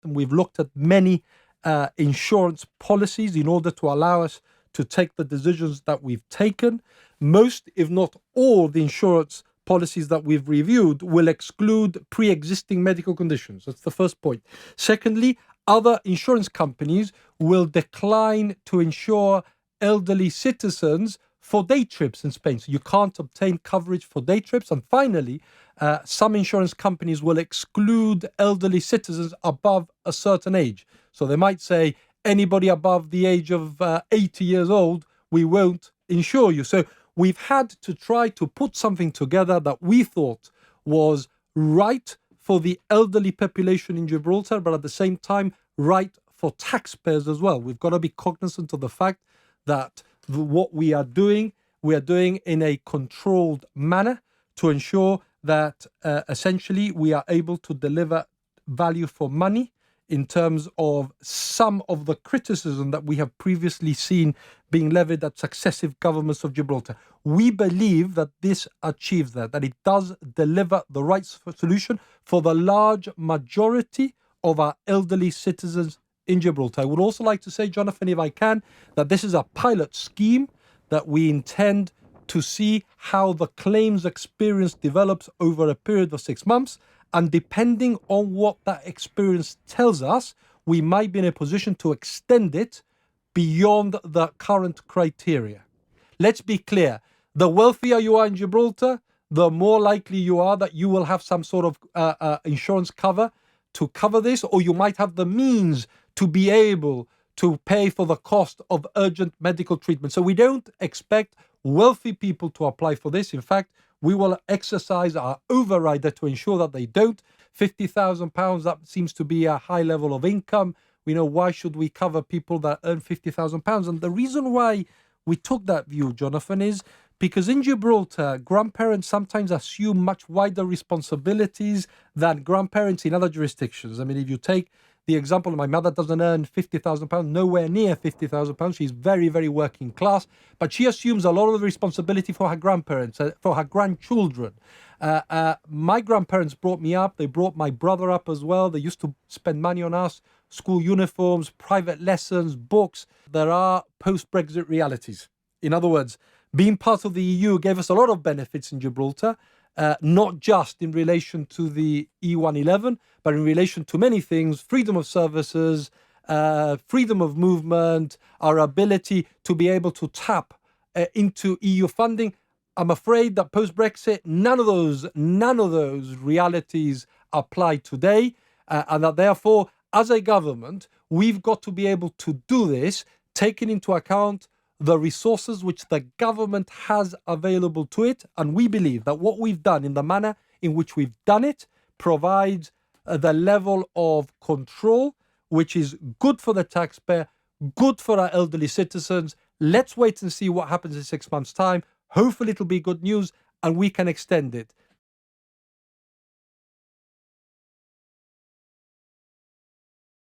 and we've looked at many insurance policies in order to allow us to take the decisions that we've taken. Most, if not all, the insurance policies that we've reviewed will exclude pre-existing medical conditions. That's the first point. Secondly, other insurance companies will decline to insure elderly citizens for day trips in Spain. So you can't obtain coverage for day trips. And finally, some insurance companies will exclude elderly citizens above a certain age. So they might say, anybody above the age of 80 years old, we won't insure you. So we've had to try to put something together that we thought was right for the elderly population in Gibraltar, but at the same time, right for taxpayers as well. We've got to be cognizant of the fact that what we are doing in a controlled manner to ensure that essentially we are able to deliver value for money in terms of some of the criticism that we have previously seen being levied at successive governments of Gibraltar. We believe that this achieves that it does deliver the right solution for the large majority of our elderly citizens in Gibraltar. I would also like to say, Jonathan, if I can, that this is a pilot scheme that we intend to see how the claims experience develops over a period of 6 months. And depending on what that experience tells us, we might be in a position to extend it beyond the current criteria. Let's be clear. The wealthier you are in Gibraltar, the more likely you are that you will have some sort of insurance cover to cover this, or you might have the means to be able to pay for the cost of urgent medical treatment. So we don't expect wealthy people to apply for this. In fact, we will exercise our overrider to ensure that they don't. £50,000, that seems to be a high level of income. We know, why should we cover people that earn £50,000? And the reason why we took that view, Jonathan, is because in Gibraltar, grandparents sometimes assume much wider responsibilities than grandparents in other jurisdictions. I mean, if you take the example, my mother doesn't earn £50,000, nowhere near £50,000. She's very, very working class, but she assumes a lot of the responsibility for her grandparents, for her grandchildren. My grandparents brought me up. They brought my brother up as well. They used to spend money on us, school uniforms, private lessons, books. There are post-Brexit realities. In other words, being part of the EU gave us a lot of benefits in Gibraltar, not just in relation to the E111, but in relation to many things: freedom of services, freedom of movement, our ability to be able to tap into EU funding. I'm afraid that post-Brexit, none of those realities apply today, and that therefore, as a government, we've got to be able to do this, taking into account the resources which the government has available to it. And we believe that what we've done, in the manner in which we've done it, provides the level of control which is good for the taxpayer, good for our elderly citizens. Let's wait and see what happens in 6 months' time. Hopefully it'll be good news and we can extend it.